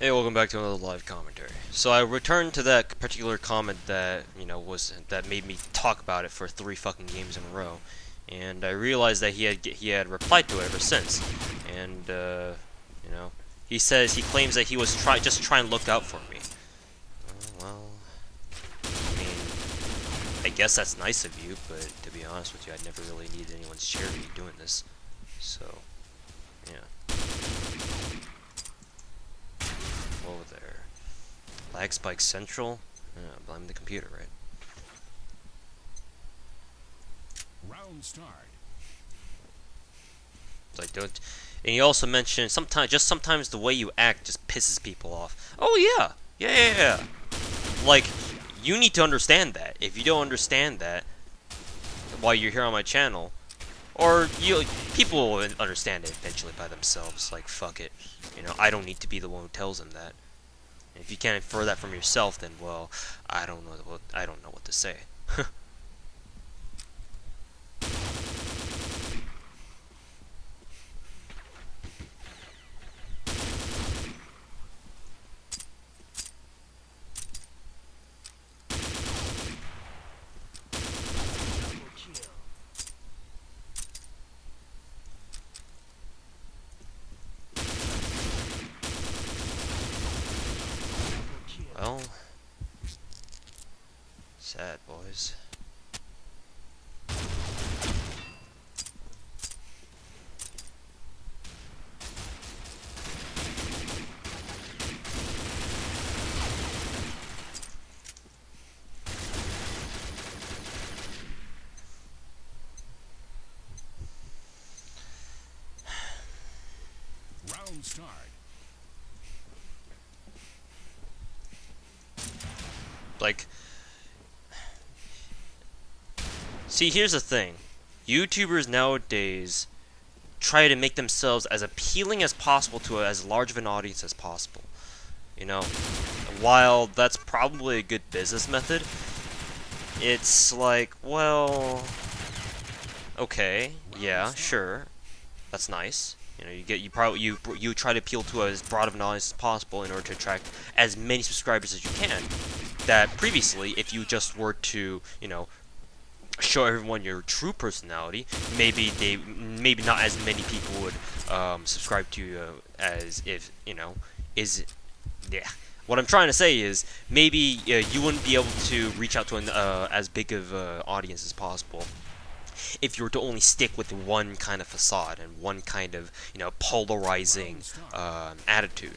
Hey, welcome back to another live commentary. So I returned to that particular comment that, that made me talk about it for 3 fucking games in a row. And I realized that he had replied to it ever since. And you know, he claims that he was just trying to look out for me. Well, I mean, I guess that's nice of you, but to be honest with you, I never really needed anyone's charity doing this. So, yeah. Whoa there. Lag Spike Central? Blame the computer, right? Round start. Like, don't. And he also mentioned sometimes the way you act just pisses people off. Oh yeah. Like, you need to understand that. If you don't understand that while you're here on my channel, or people will understand it eventually by themselves. Like, fuck it. I don't need to be the one who tells them that. And if you can't infer that from yourself, then well, I don't know what to say. Double kill. Double kill. Well, sad boys. Round start. Like, see, here's the thing. YouTubers nowadays try to make themselves as appealing as possible to as large of an audience as possible. You know, while that's probably a good business method, it's like, well, okay, yeah, sure, that's nice. You try to appeal to as broad of an audience as possible in order to attract as many subscribers as you can. That previously, if you just were to, show everyone your true personality, maybe not as many people would subscribe to you as if is yeah. What I'm trying to say is maybe you wouldn't be able to reach out to an as big of audience as possible if you were to only stick with one kind of facade and one kind of polarizing Round start. attitude.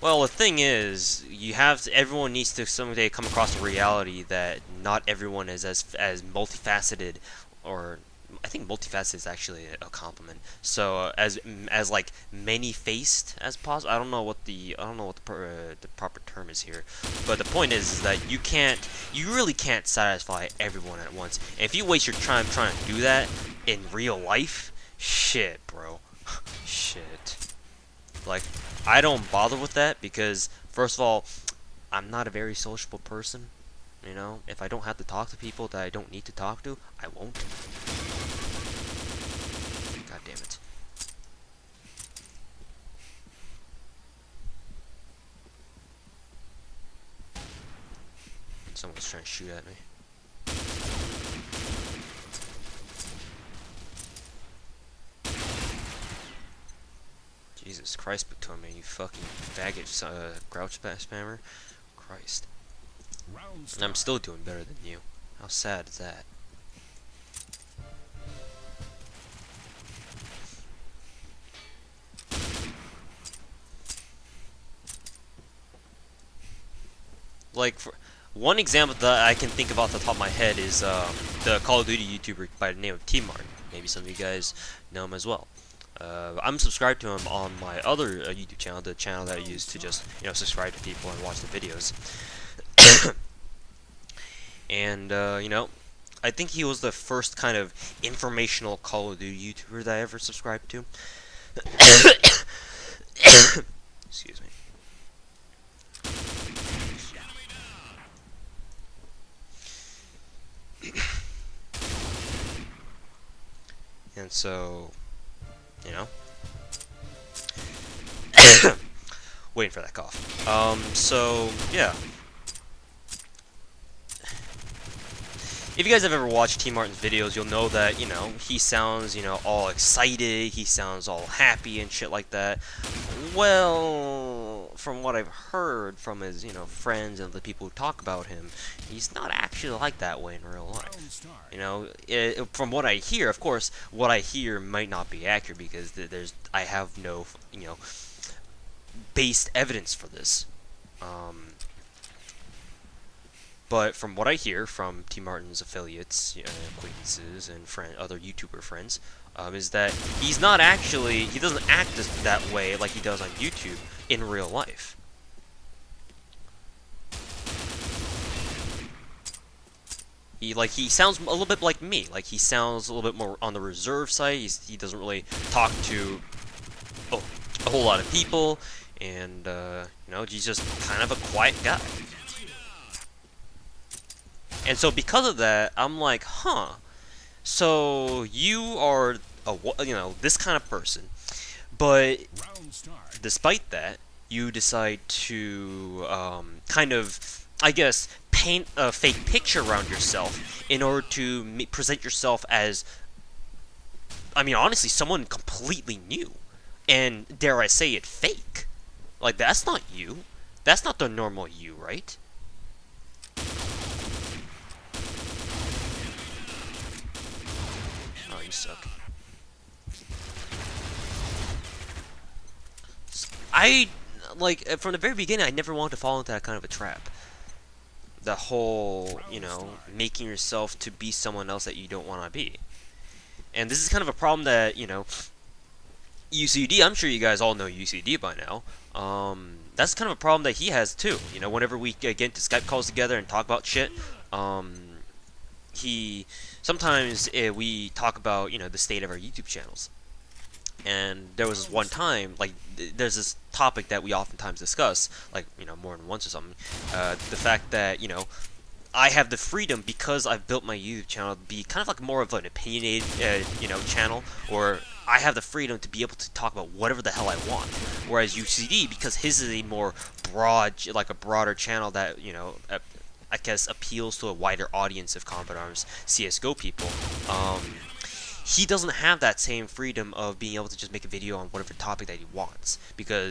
Well, the thing is, everyone needs to someday come across the reality that not everyone is as multifaceted, or I think multifaceted is actually a compliment. So as like many-faced as possible. I don't know what the proper term is here, but the point is that you really can't satisfy everyone at once. And if you waste your time trying to do that in real life, shit, bro, shit. Like, I don't bother with that because, first of all, I'm not a very sociable person. If I don't have to talk to people that I don't need to talk to, I won't. God damn it. Someone's trying to shoot at me. Jesus Christ, Potomac, you fucking faggot, grouch spammer. Christ. Round And I'm start. still doing better than you. How sad is that? Like, for one example that I can think of off the top of my head is the Call of Duty YouTuber by the name of T-Mart. Maybe some of you guys know him as well. I'm subscribed to him on my other YouTube channel, the channel that I use to just subscribe to people and watch the videos. And I think he was the first kind of informational Call of Duty YouTuber that I ever subscribed to. Excuse me. And so, you know. Waiting for that cough. So yeah. If you guys have ever watched T Martin's videos, you'll know that, you know, he sounds, you know, all excited, he sounds all happy and shit like that. Well, from what I've heard from his, you know, friends and the people who talk about him, he's not actually like that way in real life. Round start. You know, from what I hear, of course, what I hear might not be accurate because I have no, you know, based evidence for this. But from what I hear from T Martin's affiliates, acquaintances, and other YouTuber friends, is that he doesn't act that way like he does on YouTube in real life. He sounds a little bit like me. Like, he sounds a little bit more on the reserve side. He doesn't really talk to a whole lot of people, and you know, he's just kind of a quiet guy. And so because of that, I'm like, huh. So you are this kind of person, but Round start. despite that, you decide to kind of, I guess, paint a fake picture around yourself in order to present yourself as, I mean, honestly, someone completely new, and dare I say it, fake. Like, that's not you. That's not the normal you, right? Oh, you suck. From the very beginning, I never wanted to fall into that kind of a trap. The whole, you know, making yourself to be someone else that you don't want to be. And this is kind of a problem that, you know, UCD, I'm sure you guys all know UCD by now. That's kind of a problem that he has too. You know, whenever we get into Skype calls together and talk about shit, sometimes we talk about, you know, the state of our YouTube channels. And there was this one time, like, there's this topic that we oftentimes discuss, like, you know, more than once or something. The fact that, you know, I have the freedom, because I've built my YouTube channel to be kind of like more of an opinionated, you know, channel, or I have the freedom to be able to talk about whatever the hell I want. Whereas UCD, because his is a more broad, like a broader channel that, you know, I guess appeals to a wider audience of Combat Arms CSGO people, he doesn't have that same freedom of being able to just make a video on whatever topic that he wants,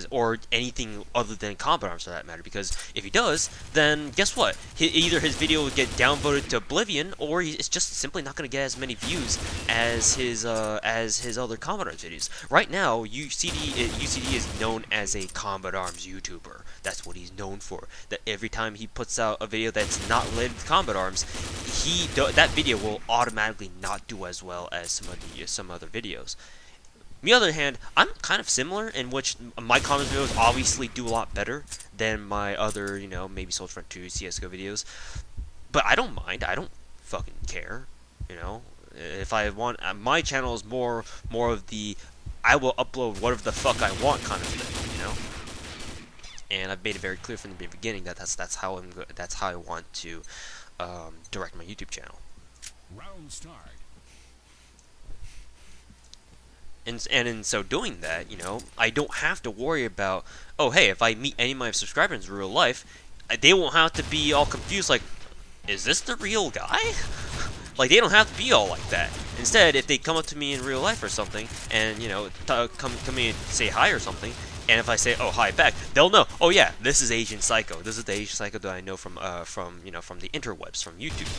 or anything other than Combat Arms for that matter, because if he does, then guess what? Either his video would get downvoted to oblivion, or it's just simply not going to get as many views as his other Combat Arms videos. Right now, UCD is known as a Combat Arms YouTuber. That's what he's known for. That every time he puts out a video that's not related to Combat Arms, that video will automatically not do as well as some other videos. On the other hand, I'm kind of similar, in which my Combat videos obviously do a lot better than my other, you know, maybe Soldier Front 2 CSGO videos. But I don't mind. I don't fucking care. You know, if I want, my channel is more of the I will upload whatever the fuck I want kind of thing. You know. And I've made it very clear from the beginning that that's how I want to direct my YouTube channel. Round start. And in so doing that, you know, I don't have to worry about, oh hey, if I meet any of my subscribers in real life, they won't have to be all confused like, is this the real guy? Like, they don't have to be all like that. Instead, if they come up to me in real life or something, and, you know, come in and say hi or something, and if I say, oh, hi back, they'll know, oh yeah, this is Agent Psycho. This is the Agent Psycho that I know from the interwebs, from YouTube.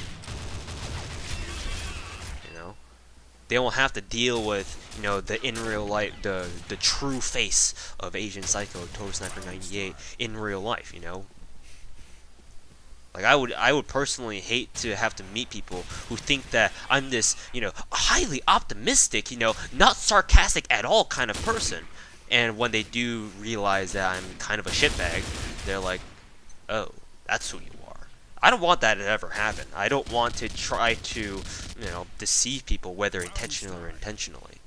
You know? They won't have to deal with, you know, the in real life, the true face of Agent Psycho, Total Sniper 98 in real life, you know? Like, I would personally hate to have to meet people who think that I'm this, you know, highly optimistic, you know, not sarcastic at all kind of person. And when they do realize that I'm kind of a shitbag, they're like, oh, that's who you are. I don't want that to ever happen. I don't want to try to, you know, deceive people, whether intentionally or intentionally.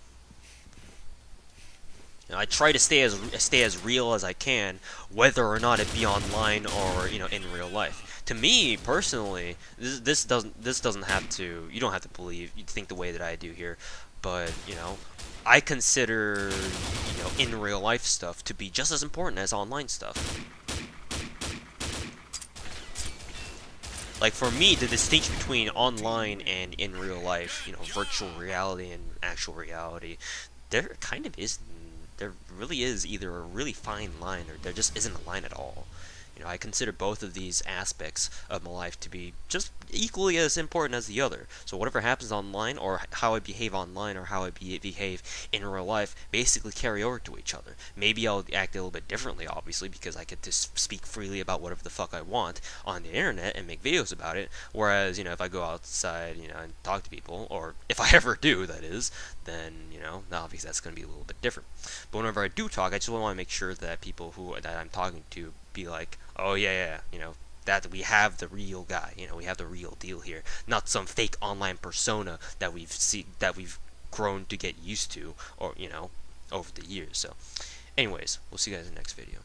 You know, I try to stay as real as I can, whether or not it be online or, you know, in real life. To me personally, this doesn't have to. You don't have to think the way that I do here, but you know, I consider, you know, in real life stuff to be just as important as online stuff. Like for me, the distinction between online and in real life, you know, virtual reality and actual reality, there kind of is, there really is either a really fine line or there just isn't a line at all. You know, I consider both of these aspects of my life to be just equally as important as the other. So whatever happens online, or how I behave online, or how I behave in real life, basically carry over to each other. Maybe I'll act a little bit differently, obviously, because I get to speak freely about whatever the fuck I want on the internet and make videos about it. Whereas, you know, if I go outside, you know, and talk to people, or if I ever do, that is, then, you know, obviously that's going to be a little bit different. But whenever I do talk, I just want to make sure that people that I'm talking to be like, oh yeah, you know, that we have the real guy, you know, we have the real deal here, not some fake online persona that we've grown to get used to, or, you know, over the years. So anyways, we'll see you guys in the next video.